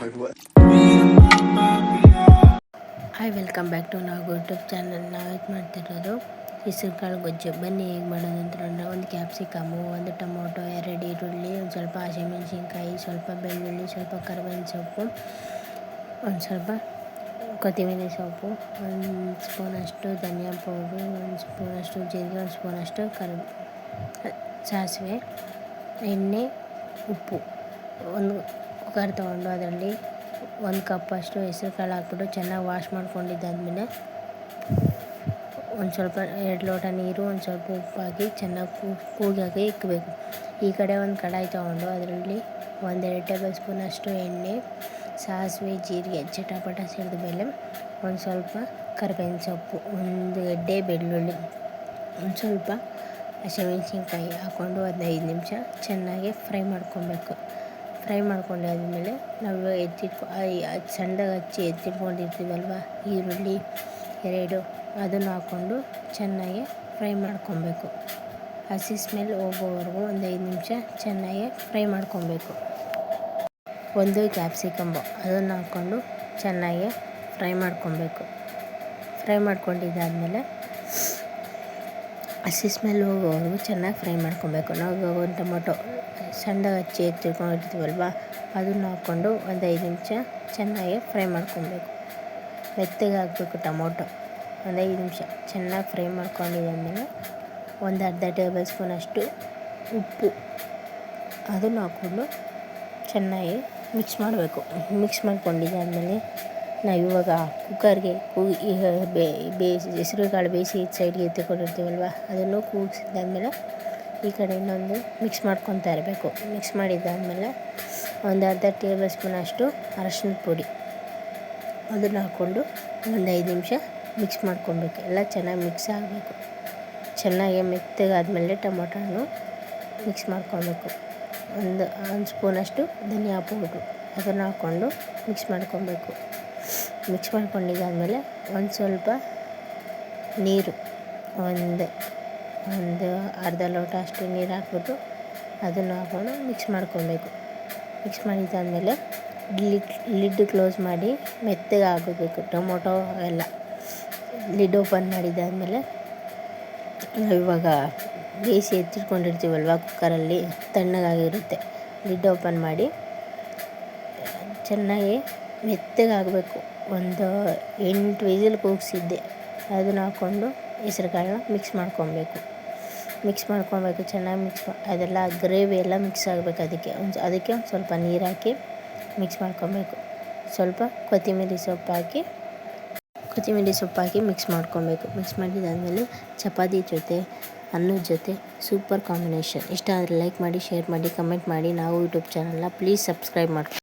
Hi, welcome back to ನಾವು YouTube channel. ನಾವು ಇದು ಮಾಡ್ತಿರೋದು ಹೆಸರುಕಾಳು ಗೊಜ್ಜು. ಬನ್ನಿ ಹೇಗೆ ಮಾಡೋದು ಅಂತಂದರೆ, ಒಂದು ಕ್ಯಾಪ್ಸಿಕಮ್ಮು, ಒಂದು ಟೊಮೊಟೊ, 2 ಈರುಳ್ಳಿ, ಒಂದು ಸ್ವಲ್ಪ ಹಸಿಮೆಣಸಿನ್ಕಾಯಿ, ಸ್ವಲ್ಪ ಬೆಳ್ಳುಳ್ಳಿ, ಸ್ವಲ್ಪ ಕರಿಬೇವಿನ ಸೊಪ್ಪು, ಒಂದು ಸ್ವಲ್ಪ ಕೊತ್ತಂಬರಿ ಸೊಪ್ಪು, ಒಂದು ಸ್ಪೂನಷ್ಟು ಧನಿಯಾ ಪೌಡ್ರು, ಒಂದು ಸ್ಪೂನಷ್ಟು ಜೀರಿಗೆ, ಒಂದು ಸ್ಪೂನಷ್ಟು ಸಾಸಿವೆ, ಎಣ್ಣೆ, ಉಪ್ಪು. ಒಂದು ಕುಕ್ಕರ್ ತೊಗೊಂಡು ಅದರಲ್ಲಿ 1 ಕಪ್ಪಷ್ಟು ಹೆಸರು ಕಾಳು ಹಾಕ್ಬಿಟ್ಟು ಚೆನ್ನಾಗಿ ವಾಶ್ ಮಾಡ್ಕೊಂಡಿದ್ದಾದಮೇಲೆ ಒಂದು ಸ್ವಲ್ಪ 2 ಲೋಟ ನೀರು, ಒಂದು ಸ್ವಲ್ಪ ಉಪ್ಪು ಹಾಕಿ ಚೆನ್ನಾಗಿ ಕೂಗಾಗೆ ಇಕ್ಕಬೇಕು. ಈ ಕಡೆ ಒಂದು ಕಡಾಯಿ ತೊಗೊಂಡು ಅದರಲ್ಲಿ 1-2 ಟೇಬಲ್ ಸ್ಪೂನಷ್ಟು ಎಣ್ಣೆ, ಸಾಸಿವೆ, ಜೀರಿಗೆ ಚಟಪಟ ಸಿಡಿದ ಮೇಲೆ ಒಂದು ಸ್ವಲ್ಪ ಕರಿಬೇವಿನ ಸೊಪ್ಪು, ಒಂದು ಗೆಡ್ಡೆ ಬೆಳ್ಳುಳ್ಳಿ, ಒಂದು ಸ್ವಲ್ಪ ಹಸಿಮೆಣಸಿನ್ಕಾಯಿ ಹಾಕ್ಕೊಂಡು 15 ನಿಮಿಷ ಚೆನ್ನಾಗಿ ಫ್ರೈ ಮಾಡ್ಕೊಬೇಕು. ಫ್ರೈ ಮಾಡ್ಕೊಂಡಾದ್ಮೇಲೆ ನಾವು ಸಣ್ಣದಾಗಿ ಹಚ್ಚಿ ಎತ್ತಿಟ್ಕೊಂಡಿರ್ತೀವಲ್ವ ಈರುಳ್ಳಿ 2, ಅದನ್ನು ಹಾಕ್ಕೊಂಡು ಚೆನ್ನಾಗಿ ಫ್ರೈ ಮಾಡ್ಕೊಬೇಕು. ಹಸಿ ಸ್ಮೆಲ್ ಹೋಗೋವರೆಗೂ ಒಂದು 5 ನಿಮಿಷ ಚೆನ್ನಾಗಿ ಫ್ರೈ ಮಾಡ್ಕೊಬೇಕು. ಒಂದು ಕ್ಯಾಪ್ಸಿಕಂಬು ಅದನ್ನು ಹಾಕ್ಕೊಂಡು ಚೆನ್ನಾಗಿ ಫ್ರೈ ಮಾಡ್ಕೊಬೇಕು. ಫ್ರೈ ಮಾಡ್ಕೊಂಡಿದ್ದಾದಮೇಲೆ ಹಸಿ ಸ್ಮೆಲ್ ಹೋಗೋವರೆಗೂ ಚೆನ್ನಾಗಿ ಫ್ರೈ ಮಾಡ್ಕೊಬೇಕು. ನಾವು ಇವಾಗ ಒಂದು ಟೊಮೊಟೊ ಸಣ್ಣದಾಗಿ ಹಚ್ಚಿ ಎತ್ತಿಟ್ಕೊಂಡಿರ್ತೀವಲ್ವ ಅದನ್ನು ಹಾಕ್ಕೊಂಡು ಒಂದು 5 ನಿಮಿಷ ಚೆನ್ನಾಗಿ ಫ್ರೈ ಮಾಡ್ಕೊಬೇಕು. ಮೆತ್ತಗೆ ಹಾಕಬೇಕು ಟೊಮೊಟೊ. ಒಂದು 5 ನಿಮಿಷ ಚೆನ್ನಾಗಿ ಫ್ರೈ ಮಾಡ್ಕೊಂಡಿದ್ದಾದಮೇಲೆ ಒಂದು ಅರ್ಧ ಟೇಬಲ್ ಸ್ಪೂನಷ್ಟು ಉಪ್ಪು ಅದನ್ನು ಹಾಕ್ಕೊಂಡು ಚೆನ್ನಾಗಿ ಮಿಕ್ಸ್ ಮಾಡಬೇಕು. ಮಿಕ್ಸ್ ಮಾಡ್ಕೊಂಡಿದ್ದಾದಮೇಲೆ ನಾವು ಇವಾಗ ಕುಕ್ಕರ್ಗೆ ಹೆಸರು ಕಾಳು ಬೇಯಿಸಿ ಸೈಡ್ಗೆ ಎತ್ತಿಕೊಂಡಿರ್ತೀವಲ್ವ ಅದನ್ನು ಕೂಗಿಸಿದ್ದಾದಮೇಲೆ ಈ ಕಡೆ ಇನ್ನೊಂದು ಮಿಕ್ಸ್ ಮಾಡ್ಕೊತಾ ಇರಬೇಕು. ಮಿಕ್ಸ್ ಮಾಡಿದ್ದಾದಮೇಲೆ ಒಂದು ಅರ್ಧ ಟೇಬಲ್ ಸ್ಪೂನಷ್ಟು ಅರಶಿನ ಪುಡಿ ಅದನ್ನು ಹಾಕ್ಕೊಂಡು ಒಂದು 5 ನಿಮಿಷ ಮಿಕ್ಸ್ ಮಾಡ್ಕೊಬೇಕು. ಎಲ್ಲ ಚೆನ್ನಾಗಿ ಮಿಕ್ಸ್ ಆಗಬೇಕು. ಚೆನ್ನಾಗಿ ಮೆತ್ತಗಾದಮೇಲೆ ಟೊಮೊಟೊನು ಮಿಕ್ಸ್ ಮಾಡ್ಕೊಬೇಕು. ಒಂದು ಸ್ಪೂನಷ್ಟು ಧನಿಯಾ ಪೌಡ್ರು ಅದನ್ನು ಹಾಕ್ಕೊಂಡು ಮಿಕ್ಸ್ ಮಾಡ್ಕೊಬೇಕು. ಮಿಕ್ಸ್ ಮಾಡ್ಕೊಂಡಿದ್ದಾದಮೇಲೆ ಒಂದು ಸ್ವಲ್ಪ ನೀರು, ಒಂದು ಅರ್ಧ ಲೋಟ ಅಷ್ಟು ನೀರು ಹಾಕ್ಬಿಟ್ಟು ಅದನ್ನು ಹಾಕ್ಕೊಂಡು ಮಿಕ್ಸ್ ಮಾಡ್ಕೊಬೇಕು. ಮಿಕ್ಸ್ ಮಾಡಿದ್ದಾದಮೇಲೆ ಲಿಡ್ ಕ್ಲೋಸ್ ಮಾಡಿ ಮೆತ್ತಗೆ ಆಗಬೇಕು ಟೊಮೊಟೊ ಎಲ್ಲ. ಲಿಡ್ ಓಪನ್ ಮಾಡಿದ್ದಾದಮೇಲೆ ನಾವು ಇವಾಗ ಬೇಯಿಸಿ ಎತ್ತಿಟ್ಕೊಂಡಿರ್ತೀವಲ್ವ ಕುಕ್ಕರಲ್ಲಿ ತಣ್ಣಗಾಗಿರುತ್ತೆ. ಲಿಡ್ ಓಪನ್ ಮಾಡಿ ಚೆನ್ನಾಗಿ ಮೆತ್ತಗಾಗಬೇಕು. ಒಂದು 8 ವಿಸಿಲ್ ಕೂಗಿಸಿದ್ದೆ. ಅದನ್ನು ಹಾಕ್ಕೊಂಡು ಹೆಸರು ಕಾಳನ್ನ ಮಿಕ್ಸ್ ಮಾಡ್ಕೊಬೇಕು. ಚೆನ್ನಾಗಿ ಅದೆಲ್ಲ ಗ್ರೇವಿ ಎಲ್ಲ ಮಿಕ್ಸ್ ಆಗಬೇಕು. ಅದಕ್ಕೆ ಒಂದು ಸ್ವಲ್ಪ ನೀರು ಹಾಕಿ ಮಿಕ್ಸ್ ಮಾಡ್ಕೊಬೇಕು. ಸ್ವಲ್ಪ ಕೊತ್ತಂಬರಿ ಸೊಪ್ಪು ಹಾಕಿ ಮಿಕ್ಸ್ ಮಾಡ್ಕೊಬೇಕು. ಮಿಕ್ಸ್ ಮಾಡಿದ್ದಾದಮೇಲೆ ಚಪಾತಿ ಜೊತೆ, ಅನ್ನದ ಜೊತೆ ಸೂಪರ್ ಕಾಂಬಿನೇಷನ್. ಇಷ್ಟ ಆದರೆ ಲೈಕ್ ಮಾಡಿ, ಶೇರ್ ಮಾಡಿ, ಕಮೆಂಟ್ ಮಾಡಿ. ನಾವು ಯೂಟ್ಯೂಬ್ ಚಾನಲ್ನ ಪ್ಲೀಸ್ ಸಬ್ಸ್ಕ್ರೈಬ್ ಮಾಡ್ಕೊಂಡು